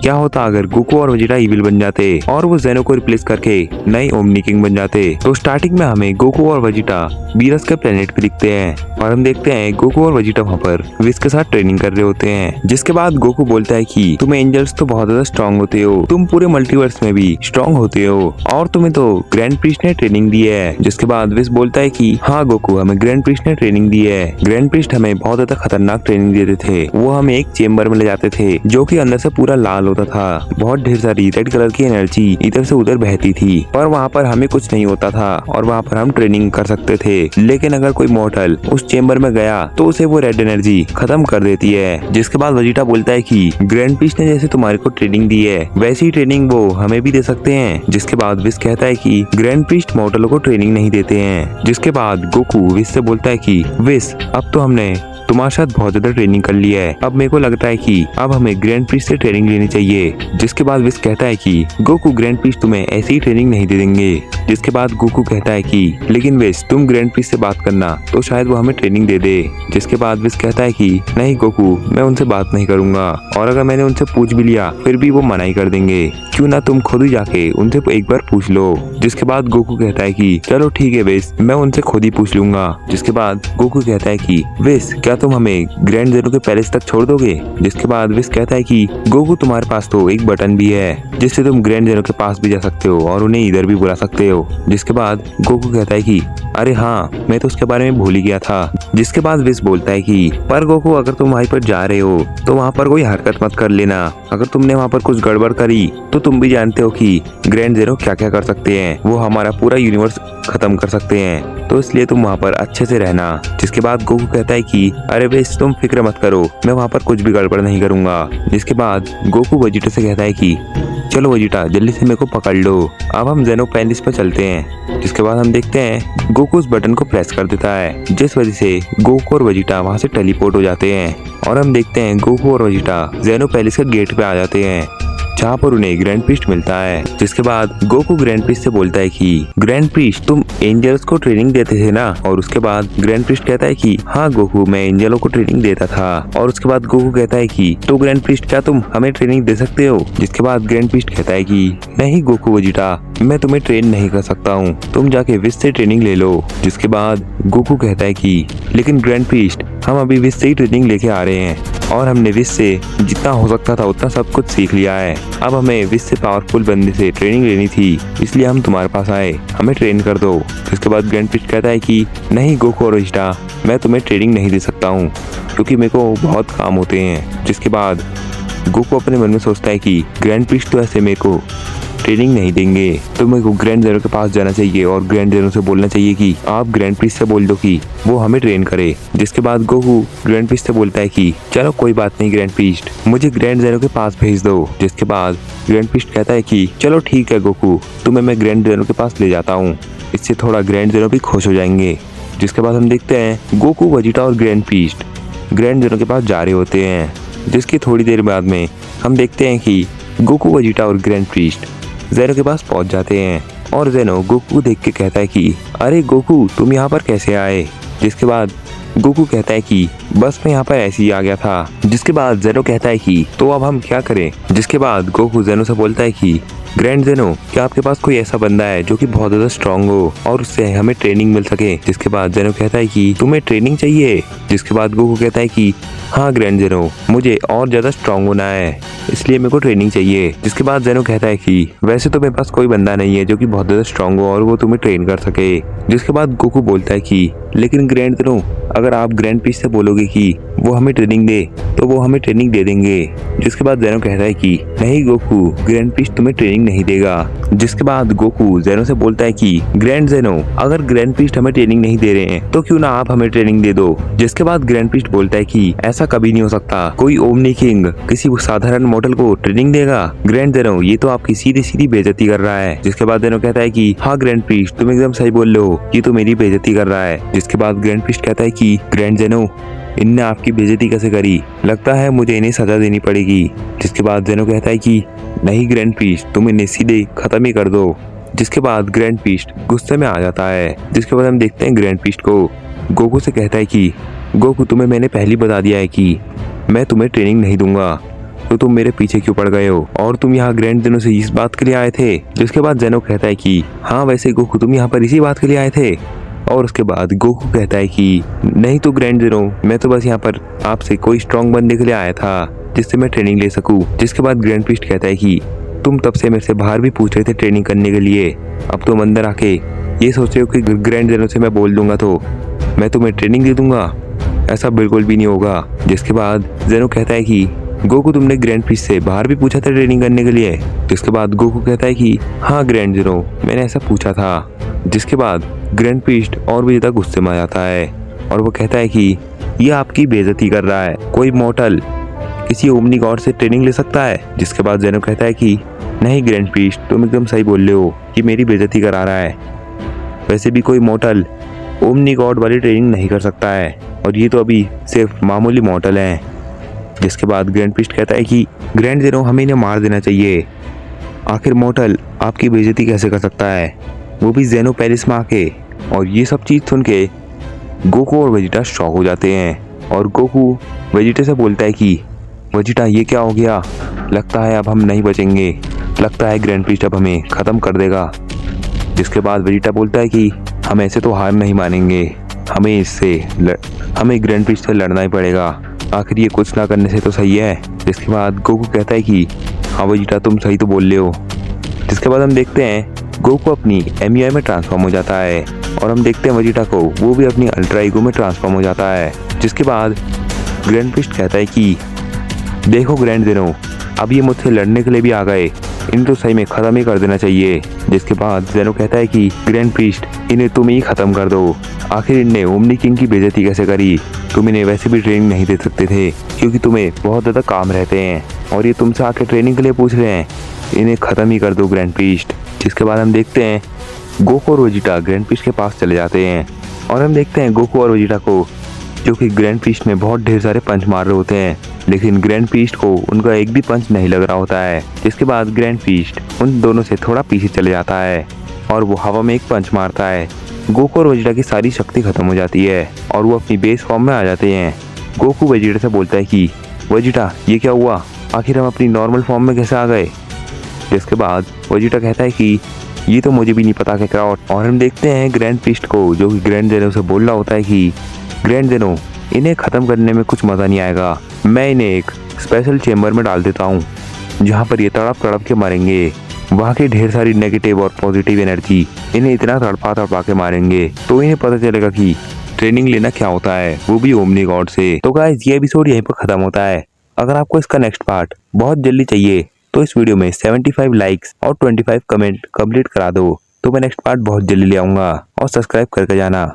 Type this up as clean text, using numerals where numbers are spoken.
क्या होता अगर गोकू और वेजिटा इविल बन जाते और वो जेनो को रिप्लेस करके नए ओमनी किंग बन जाते। तो स्टार्टिंग में हमें गोकू और वेजिटा बीरस के प्लेनेट पे दिखते हैं और हम देखते हैं गोकू और वेजिटा वहाँ पर विस के साथ ट्रेनिंग कर रहे होते हैं। जिसके बाद गोकू बोलता है कि तुम एंजल्स तो बहुत ज्यादा स्ट्रॉन्ग होते हो, तुम पूरे मल्टीवर्स में भी स्ट्रॉन्ग होते हो और तुम्हें तो ग्रैंड प्रीस्ट ने ट्रेनिंग दी है। जिसके बाद विस बोलता है कि हाँ गोकू, हमें ग्रैंड प्रीस्ट ने ट्रेनिंग दी है। ग्रैंड प्रीस्ट हमें बहुत ज्यादा खतरनाक ट्रेनिंग देते थे। वो हमें एक चेम्बर में ले जाते थे जो कि अंदर से पूरा लाल होता था। बहुत ढेर सारी रेड कलर की एनर्जी इधर से उधर बहती थी पर वहाँ पर हमें कुछ नहीं होता था और वहाँ पर हम ट्रेनिंग कर सकते थे। लेकिन अगर कोई मॉर्टल उस चेम्बर में गया तो उसे वो रेड एनर्जी खत्म कर देती है। जिसके बाद वेजिटा बोलता है कि ग्रैंड प्रीस्ट ने जैसे तुम्हारे को ट्रेनिंग दी है वैसी ही ट्रेनिंग वो हमें भी दे सकते हैं। जिसके बाद विस कहता है कि ग्रैंड प्रीस्ट मॉर्टलों को ट्रेनिंग नहीं देते हैं। जिसके बाद गोकू विस से बोलता है कि विस, अब तो हमने तुम्हारे साथ बहुत ज्यादा ट्रेनिंग कर ली है, अब मेरे को लगता है कि अब हमें ग्रैंड प्रीस्ट से ट्रेनिंग लेनी चाहिए। जिसके बाद विस कहता है कि गोकू, ग्रैंड प्रीस्ट तुम्हें ऐसी ही ट्रेनिंग नहीं दे देंगे। जिसके बाद गोकू कहता है कि लेकिन विस, तुम ग्रैंड प्रीस्ट से बात करना तो शायद वो हमें ट्रेनिंग दे दे। जिसके बाद विस कहता है कि नहीं गोकू, मैं उनसे बात नहीं करूंगा और अगर मैंने उनसे पूछ भी लिया फिर भी वो मना ही कर देंगे। क्यों ना तुम खुद ही जाके उनसे एक बार पूछ लो। जिसके बाद गोकू कहता है कि चलो ठीक है विस, मैं उनसे खुद ही पूछ लूंगा। जिसके बाद गोकू कहता है कि विस, क्या तुम हमें ग्रैंड जेनो के पैलेस तक छोड़ दोगे? जिसके बाद विस कहता है कि गोकू, तुम्हारे पास तो एक बटन भी है जिससे तुम ग्रैंड जेनो के पास भी जा सकते हो और उन्हें इधर भी बुला सकते हो। जिसके बाद गोकू कहता है कि अरे हाँ, मैं तो उसके बारे में भूल ही गया था। जिसके बाद विस बोलता है कि पर गोकू, अगर तुम वहीं पर जा रहे हो तो वहाँ पर कोई हरकत मत कर लेना। अगर तुमने वहाँ पर कुछ गड़बड़ करी तो तुम भी जानते हो कि ग्रैंड जेनो क्या क्या कर सकते हैं, वो हमारा पूरा यूनिवर्स खत्म कर सकते हैं, तो इसलिए तुम वहाँ पर अच्छे से रहना। जिसके बाद गोकू कहता है कि अरे विस, तुम फिक्र मत करो, मैं वहाँ पर कुछ भी गड़बड़ नहीं करूंगा। जिसके बाद गोकू वेजिटा से कहता है कि चलो वेजिटा, जल्दी से मेरे को पकड़ लो, अब हम जेनो पैलेस पे चलते हैं। जिसके बाद हम देखते हैं गोकू उस बटन को प्रेस कर देता है जिस वजह से गोकू और वेजिटा वहाँ से टेलीपोर्ट हो जाते हैं और हम देखते हैं गोकू और वेजिटा जेनो पैलेस के गेट पे आ जाते हैं जहाँ पर उन्हें ग्रैंड प्रीस्ट मिलता है। जिसके बाद गोकू ग्रैंड प्रीस्ट से बोलता है कि ग्रैंड प्रीस्ट, तुम एंजल्स को ट्रेनिंग देते थे ना? और उसके बाद ग्रैंड प्रीस्ट कहता है कि हाँ गोकू, मैं एंजलों को ट्रेनिंग देता था। और उसके बाद गोकू कहता है कि तो ग्रैंड प्रीस्ट, क्या तुम हमें ट्रेनिंग दे सकते हो? जिसके बाद ग्रैंड प्रीस्ट कहता है कि नहीं गोकू वेजिटा, मैं तुम्हें ट्रेन नहीं कर सकता हूँ, तुम जाके विस से ट्रेनिंग ले लो। जिसके बाद गोकू कहता है कि लेकिन ग्रैंड प्रीस्ट, हम अभी विस से ही ट्रेनिंग लेके आ रहे हैं और हमने विस से जितना हो सकता था उतना सब कुछ सीख लिया है। अब हमें विस से पावरफुल बंदे से ट्रेनिंग लेनी थी, इसलिए हम तुम्हारे पास आए, हमें ट्रेन कर दो। इसके बाद ग्रैंड प्रीस्ट कहता है कि नहीं गोकू और वेजिटा, मैं तुम्हें ट्रेनिंग नहीं दे सकता हूँ क्योंकि मेरे को बहुत काम होते हैं। जिसके बाद गोकू अपने मन में सोचता है कि ग्रैंड प्रीस्ट तो ऐसे मेरे को ट्रेनिंग नहीं देंगे, तो मेरे को ग्रैंड जेनो के पास जाना चाहिए और ग्रैंड जेनो से बोलना चाहिए कि आप ग्रैंड प्रीस्ट से बोल दो कि वो हमें ट्रेन करे। जिसके बाद गोकू ग्रैंड प्रीस्ट से बोलता है कि चलो कोई बात नहीं ग्रैंड प्रीस्ट, मुझे ग्रैंड जेनो के पास भेज दो। जिसके बाद ग्रैंड प्रीस्ट कहता है कि चलो ठीक है गोकू, तुम्हें मैं ग्रैंड जेनो के पास ले जाता हूँ, इससे थोड़ा ग्रैंड जेनो भी खुश हो जाएंगे। जिसके बाद हम देखते हैं गोकू, वेजिटा और ग्रैंड प्रीस्ट ग्रैंड जेनो के पास जा रहे होते हैं। जिसकी थोड़ी देर बाद में हम देखते हैं कि गोकू, वेजिटा और ग्रैंड प्रीस्ट जेनो के पास पहुंच जाते हैं और जेनो गोकू को देख के कहता है कि अरे गोकू, तुम यहाँ पर कैसे आए? जिसके बाद गोकू कहता है कि बस मैं यहाँ पर ऐसे ही आ गया था। जिसके बाद जेनो कहता है कि तो अब हम क्या करें? जिसके बाद गोकू जेनो से बोलता है कि ग्रैंड जेनो, क्या आपके पास कोई ऐसा बंदा है जो कि बहुत ज्यादा स्ट्रांग हो और उससे हमें ट्रेनिंग मिल सके? जिसके बाद जेनो कहता है कि तुम्हें ट्रेनिंग चाहिए? जिसके बाद गोकू कहता है कि हाँ ग्रैंड जेनो, मुझे और ज्यादा स्ट्रांग होना है, इसलिए मेरे को ट्रेनिंग चाहिए। जिसके बाद जेनो कहता है कि वैसे तो मेरे पास कोई बंदा नहीं है जो कि बहुत ज्यादा स्ट्रांग हो और वो तुम्हें ट्रेन कर सके। जिसके बाद गोकू बोलता है कि लेकिन ग्रैंड जेनो, अगर आप ग्रैंड प्रीस्ट से बोलोगे कि वो हमें ट्रेनिंग दे तो वो हमें ट्रेनिंग दे देंगे। जिसके बाद जेनो कहता है कि नहीं गोकू, ग्रैंड प्रीस्ट तुम्हें ट्रेनिंग नहीं देगा। जिसके बाद गोकू जेनो से बोलता है कि ग्रैंड जेनो, अगर ग्रैंड प्रीस्ट हमें ट्रेनिंग नहीं दे रहे हैं तो क्यों ना आप हमें ट्रेनिंग दे दो। जिसके बाद ग्रैंड प्रीस्ट बोलता है कि ऐसा कभी नहीं हो सकता, कोई ओमनी किंग किसी साधारण मॉडल को ट्रेनिंग देगा? ग्रैंड जेनो, ये तो आपकी सीधी सीधी बेइज्जती कर रहा है। जिसके बाद जेनो कहता है कि हाँ ग्रैंड प्रीस्ट, तुम एकदम सही बोल रहे हो, ये तो मेरी बेइज्जती कर रहा है। जिसके बाद ग्रैंड प्रीस्ट कहता है कि ग्रैंड जेनो, इनने आपकी बेइज्जती कैसे करी, लगता है मुझे इन्हें सजा देनी पड़ेगी। जिसके बाद जेनो कहता है कि नहीं ग्रैंड प्रीस्ट, तुम इन्हें सीधे खत्म ही कर दो। जिसके बाद ग्रैंड प्रीस्ट गुस्से में आ जाता है। जिसके बाद हम देखते हैं ग्रैंड प्रीस्ट को गोकू से कहता है कि गोकू, तुम्हें मैंने पहले बता दिया है कि मैं तुम्हें ट्रेनिंग नहीं दूंगा तो तुम मेरे पीछे क्यों पड़ गए हो, और तुम यहाँ ग्रैंड जेनो से इस बात के लिए आए थे। जिसके बाद जेनो कहता है कि हाँ वैसे गोकू तुम यहाँ पर इसी बात के लिए आए थे। और उसके बाद गोकू कहता है कि नहीं तो ग्रैंड जेनो, मैं तो बस यहाँ पर आपसे कोई स्ट्रॉन्ग बनने के लिए आया था जिससे मैं ट्रेनिंग ले सकूं। जिसके बाद ग्रैंड प्रीस्ट कहता है कि तुम तब से मेरे से बाहर भी पूछ रहे थे ट्रेनिंग करने के लिए, अब तुम अंदर आके ये सोच रहे हो कि ग्रैंड जेनो से मैं बोल दूंगा तो मैं तुम्हें ट्रेनिंग दे दूंगा, ऐसा बिल्कुल भी नहीं होगा। जिसके बाद जेनो कहता है कि गोकू तुमने ग्रैंड प्रीस्ट से बाहर भी पूछा था ट्रेनिंग करने के लिए। जिसके बाद गोकू कहता है कि हाँ ग्रैंड जेनो, मैंने ऐसा पूछा था। जिसके बाद ग्रैंड प्रीस्ट और भी ज़्यादा गुस्से में आ जाता है और वो कहता है कि ये आपकी बेइज्जती कर रहा है, कोई मॉर्टल किसी ओमनी गॉड से ट्रेनिंग ले सकता है। जिसके बाद जेनो कहता है कि नहीं ग्रैंड प्रीस्ट, तुम एकदम सही बोल रहे हो कि मेरी बेइज्जती करा रहा है, वैसे भी कोई मॉर्टल ओमनी गॉड वाली ट्रेनिंग नहीं कर सकता है और ये तो अभी सिर्फ मामूली मॉर्टल हैं। जिसके बाद ग्रैंड प्रीस्ट कहता है कि ग्रैंड जेनो हमें इन्हें मार देना चाहिए, आखिर मॉर्टल आपकी बेइज्जती कैसे कर सकता है, वो भी जेनो पैलेस में आके। और ये सब चीज़ सुन के गोकू और वेजिटा शॉक हो जाते हैं और गोकू वेजिटा से बोलता है कि वेजिटा ये क्या हो गया, लगता है अब हम नहीं बचेंगे, लगता है ग्रैंड प्रीस्ट अब हमें ख़त्म कर देगा। जिसके बाद वेजिटा बोलता है कि हम ऐसे तो हार नहीं मानेंगे, हमें ग्रैंड प्रीस्ट से लड़ना ही पड़ेगा, आखिर ये कुछ ना करने से तो सही है। जिसके बाद गोकू कहता है कि हाँ वेजिटा तुम सही तो बोल रहे हो। जिसके बाद हम देखते हैं गोकू अपनी एमयूआई में ट्रांसफॉर्म हो जाता है और हम देखते हैं वेजिटा को वो भी अपनी अल्ट्रा ईगो में ट्रांसफॉर्म हो जाता है। जिसके बाद ग्रैंड प्रीस्ट कहता है कि देखो ग्रैंड जेनो, अब ये मुझसे लड़ने के लिए भी आ गए, इन तो सही में ख़त्म ही कर देना चाहिए। जिसके बाद जेनो कहता है कि ग्रैंड प्रीस्ट इन्हें तुम ही ख़त्म कर दो, आखिर इनने ओमनी किंग की बेइज्जती कैसे करी, तुम इन्हें वैसे भी ट्रेनिंग नहीं दे सकते थे क्योंकि तुम्हें बहुत ज़्यादा काम रहते हैं और ये तुमसे आके ट्रेनिंग के लिए पूछ रहे हैं, इन्हें ख़त्म ही कर दो ग्रैंड प्रीस्ट। जिसके बाद हम देखते हैं गोकू और वेजिटा ग्रैंड प्रीस्ट के पास चले जाते हैं और हम देखते हैं गोकू और वेजिटा को जो कि ग्रैंड प्रीस्ट में बहुत ढेर सारे पंच मार रहे होते हैं, लेकिन ग्रैंड प्रीस्ट को उनका एक भी पंच नहीं लग रहा होता है। जिसके बाद ग्रैंड प्रीस्ट उन दोनों से थोड़ा पीछे चले जाता है और वो हवा में एक पंच मारता है। गोकू और वेजिटा की सारी शक्ति खत्म हो जाती है और वो अपनी बेस फॉर्म में आ जाते हैं। गोकू वेजिटा से बोलता है कि वेजिटा ये क्या हुआ, आखिर हम अपनी नॉर्मल फॉर्म में कैसे आ गए। जिसके बाद वेजिटा कहता है कि ये तो मुझे भी नहीं पता क्या। और हम देखते हैं ग्रैंड प्रीस्ट को जो कि ग्रैंड जेनो से बोल रहा होता है कि ग्रैंड जेनो इन्हें ख़त्म करने में कुछ मज़ा नहीं आएगा, मैं इन्हें एक स्पेशल चेम्बर में डाल देता हूँ जहाँ पर ये तड़प तड़प के मारेंगे, वहाँ की ढेर सारी नेगेटिव और पॉजिटिव एनर्जी इन्हें इतना तड़पा के मारेंगे तो इन्हें पता चलेगा कि ट्रेनिंग लेना क्या होता है, वो भी ओमनी गॉड से। तो गाइस ये एपिसोड यहीं पर ख़त्म होता है। अगर आपको इसका नेक्स्ट पार्ट बहुत जल्दी चाहिए तो इस वीडियो में 75 लाइक्स और 25 कमेंट कंप्लीट करा दो, तो मैं नेक्स्ट पार्ट बहुत जल्दी ले आऊँगा। और सब्सक्राइब करके जाना।